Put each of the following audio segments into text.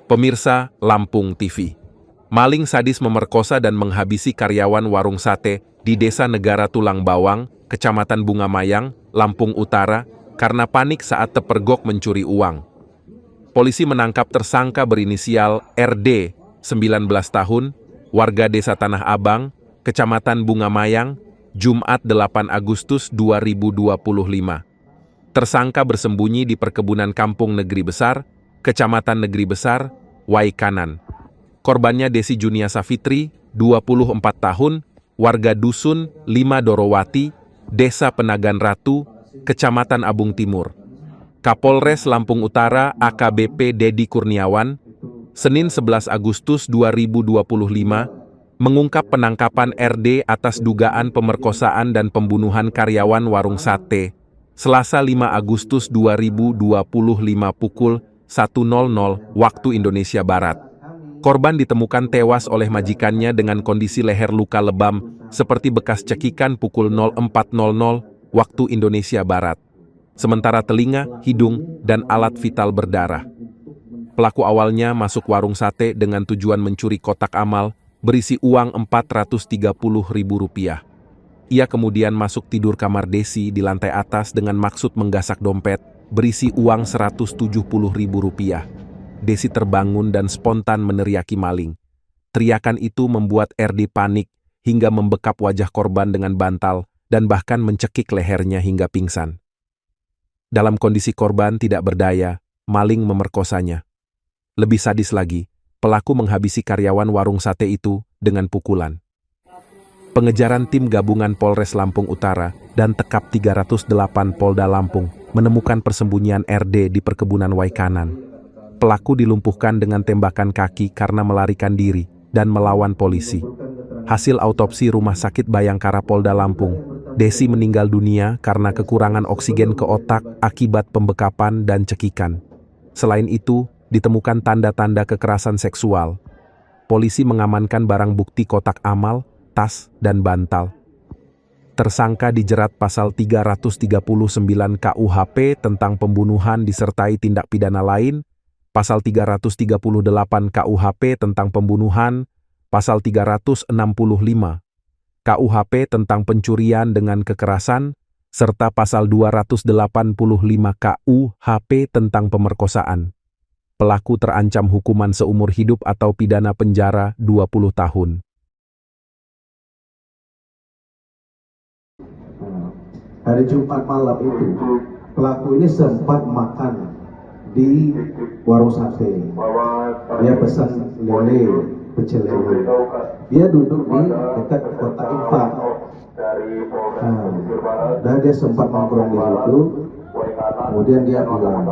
Pemirsa Lampung TV, maling sadis memerkosa dan menghabisi karyawan warung sate di Desa Negara Tulang Bawang, Kecamatan Bunga Mayang, Lampung Utara, karena panik saat terpergok mencuri uang. Polisi menangkap tersangka berinisial RD, 19 tahun, warga Desa Tanah Abang, Kecamatan Bunga Mayang, Jumat 8 Agustus 2025. Tersangka bersembunyi di perkebunan Kampung Negeri Besar, Kecamatan Negeri Besar, Waikanan. Korbannya Desi Junia Safitri, 24 tahun, warga Dusun 5 Dorowati, Desa Penagan Ratu, Kecamatan Abung Timur. Kapolres Lampung Utara AKBP Dedi Kurniawan, Senin 11 Agustus 2025, mengungkap penangkapan RD atas dugaan pemerkosaan dan pembunuhan karyawan warung sate, Selasa 5 Agustus 2025 pukul 1.00 waktu Indonesia Barat. Korban ditemukan tewas oleh majikannya dengan kondisi leher luka lebam seperti bekas cekikan pukul 04.00 waktu Indonesia Barat. Sementara telinga, hidung, dan alat vital berdarah. Pelaku awalnya masuk warung sate dengan tujuan mencuri kotak amal berisi uang Rp430.000. Ia kemudian masuk tidur kamar Desi di lantai atas dengan maksud menggasak dompet berisi uang Rp170.000. Desi terbangun dan spontan meneriaki maling. Teriakan itu membuat RD panik hingga membekap wajah korban dengan bantal dan bahkan mencekik lehernya hingga pingsan. Dalam kondisi korban tidak berdaya, maling memerkosanya. Lebih sadis lagi, pelaku menghabisi karyawan warung sate itu dengan pukulan. Pengejaran tim gabungan Polres Lampung Utara dan Tekap 308 Polda Lampung menemukan persembunyian RD di perkebunan Waikanan. Pelaku dilumpuhkan dengan tembakan kaki karena melarikan diri dan melawan polisi. Hasil autopsi Rumah Sakit Bayangkara Polda Lampung, Desi meninggal dunia karena kekurangan oksigen ke otak akibat pembekapan dan cekikan. Selain itu, ditemukan tanda-tanda kekerasan seksual. Polisi mengamankan barang bukti kotak amal, tas, dan bantal. Tersangka dijerat pasal 339 KUHP tentang pembunuhan disertai tindak pidana lain, pasal 338 KUHP tentang pembunuhan, pasal 365 KUHP tentang pencurian dengan kekerasan, serta pasal 285 KUHP tentang pemerkosaan. Pelaku terancam hukuman seumur hidup atau pidana penjara 20 tahun. Hari Jumat malam itu, pelaku ini sempat makan di warung sate. Dia pesan lele, pecel lele. Dia duduk di dekat kotak infak. Dan dia sempat nongkrong di situ. Kemudian dia pulang.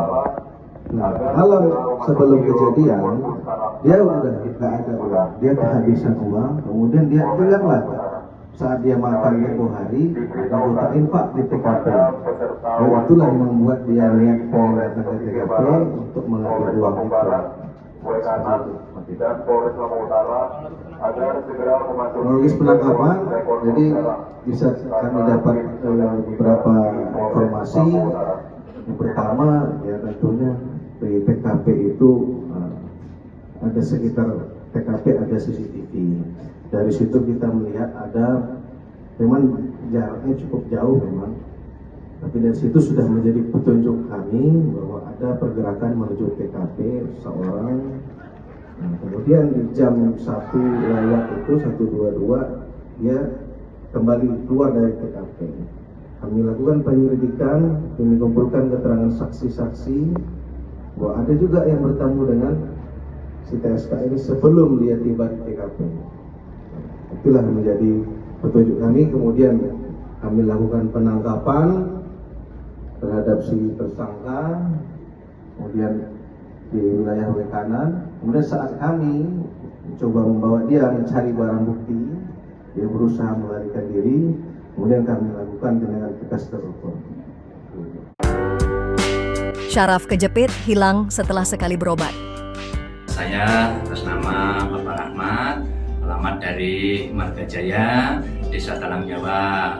Malam sebelum kejadian, dia udah nggak ada uang. Dia kehabisan uang. Kemudian dia hilanglah. Saat dia makan tempoh hari, ada kotak infak di TKP. Dan itulah yang membuat dia niat datang ke TKP untuk mengambil uang itu. Dan Polres Lampung Utara agar segera kronologis penangkapan, jadi bisa kami dapat beberapa informasi. Yang pertama, ya tentunya di TKP itu ada sekitar TKP ada CCTV. Dari situ kita melihat ada, memang jaraknya cukup jauh memang, tapi dari situ sudah menjadi petunjuk kami bahwa ada pergerakan menuju TKP seorang. Nah, kemudian di jam 1 lewat itu 1.22 dia kembali keluar dari TKP. Kami lakukan penyelidikan, kami kumpulkan keterangan saksi-saksi bahwa ada juga yang bertemu dengan si TSK ini sebelum dia tiba di TKP. Itulah menjadi petunjuk kami. Kemudian kami lakukan penangkapan terhadap si tersangka, kemudian di wilayah Waikanan. Kemudian saat kami mencoba membawa dia mencari barang bukti, dia berusaha melarikan diri. Kemudian kami lakukan dengan tegas terukur. Syaraf kejepit hilang setelah sekali berobat. Saya atas nama Bapak Rahmat, alamat dari Marga Jaya, Desa Talang Jawa.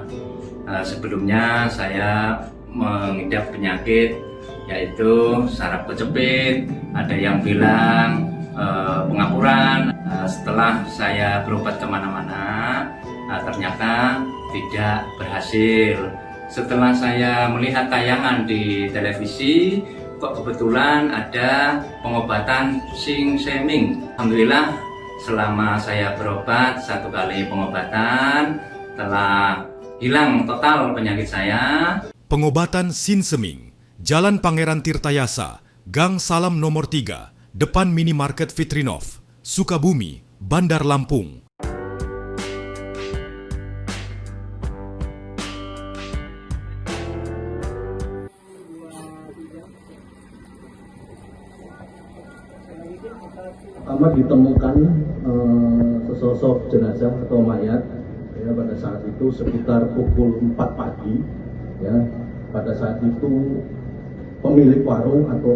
Sebelumnya saya mengidap penyakit yaitu saraf kejepit, ada yang bilang pengapuran. Setelah saya berobat kemana-mana, ternyata tidak berhasil. Setelah saya melihat tayangan di televisi, kok kebetulan ada pengobatan Sing-Seming. Alhamdulillah, selama saya berobat 1 kali pengobatan, telah hilang total penyakit saya. Pengobatan Sing-Seming, Jalan Pangeran Tirtayasa, Gang Salam nomor 3, depan Minimarket Fitrinov, Sukabumi, Bandar Lampung. Pertama ditemukan sesosok jenazah atau mayat ya, pada saat itu sekitar pukul 4 pagi ya. Pada saat itu pemilik warung atau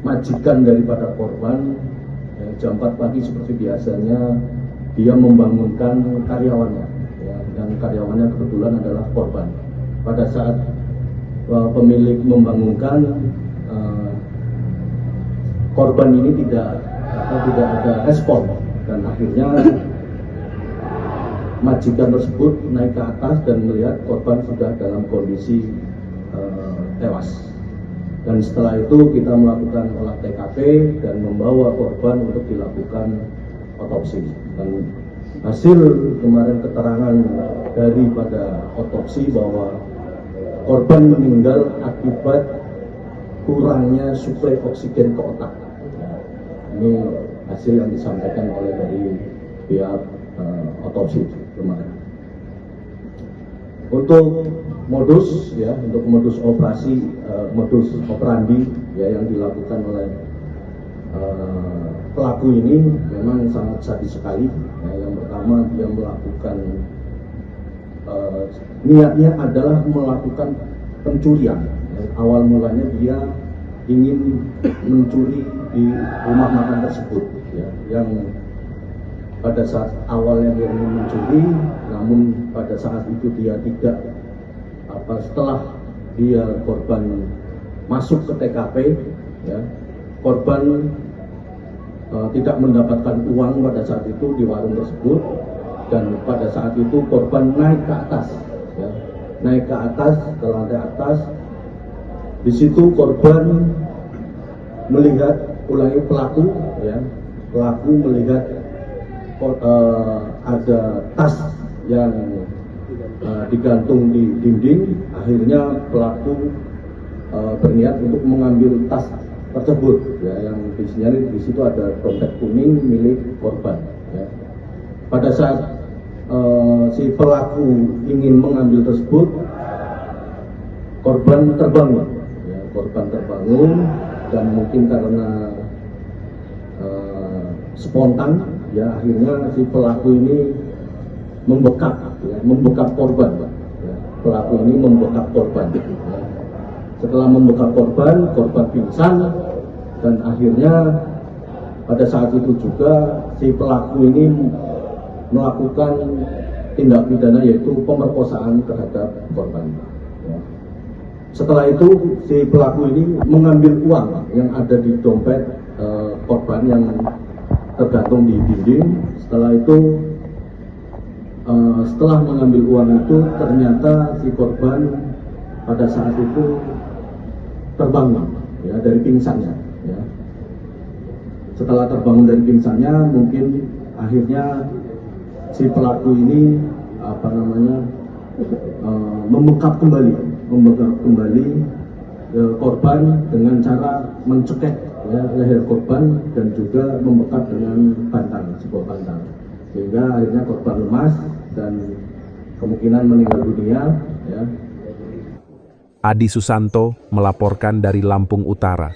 majikan daripada korban ya, jam 4 pagi seperti biasanya dia membangunkan karyawannya ya, dan karyawannya kebetulan adalah korban. Pada saat pemilik membangunkan, korban ini tidak ada respon, dan akhirnya majikan tersebut naik ke atas dan melihat korban sudah dalam kondisi tewas. Dan setelah itu kita melakukan olah TKP dan membawa korban untuk dilakukan otopsi. Dan hasil kemarin keterangan daripada otopsi bahwa korban meninggal akibat kurangnya suplai oksigen ke otak. Ini hasil yang disampaikan oleh dari pihak otopsi kemarin. Untuk modus operasi, modus operandi ya yang dilakukan oleh pelaku ini memang sangat sadis sekali. Ya, yang pertama dia melakukan niatnya adalah melakukan pencurian. Ya, awal mulanya dia ingin mencuri di rumah makan tersebut ya, yang pada saat awalnya dia ingin mencuri, namun pada saat itu dia tidak setelah dia korban masuk ke TKP ya, korban tidak mendapatkan uang pada saat itu di warung tersebut, dan pada saat itu korban naik ke atas ya, naik ke atas ke lantai atas. Di situ korban melihat pelaku melihat ada tas yang digantung di dinding. Akhirnya pelaku berniat untuk mengambil tas tersebut ya, yang disinyalir di situ ada dompet kuning milik korban ya. Pada saat si pelaku ingin mengambil tersebut, korban terbangun ya, dan mungkin karena spontan ya, akhirnya si pelaku ini membekap korban ya. Pelaku ini membekap korban ya. Setelah membekap korban pingsan, dan akhirnya pada saat itu juga si pelaku ini melakukan tindak pidana yaitu pemerkosaan terhadap korban ya. Setelah itu si pelaku ini mengambil uang yang ada di dompet korban yang tergantung di dinding. Setelah itu setelah mengambil uang itu, ternyata si korban pada saat itu terbangun ya dari pingsannya ya. Setelah terbangun dari pingsannya, mungkin akhirnya si pelaku ini membekap kembali korban dengan cara mencekek ya, leher korban, dan juga membekap dengan sebuah bantal, sehingga akhirnya korban lemas dan kemungkinan meninggal dunia ya. Adi Susanto melaporkan dari Lampung Utara.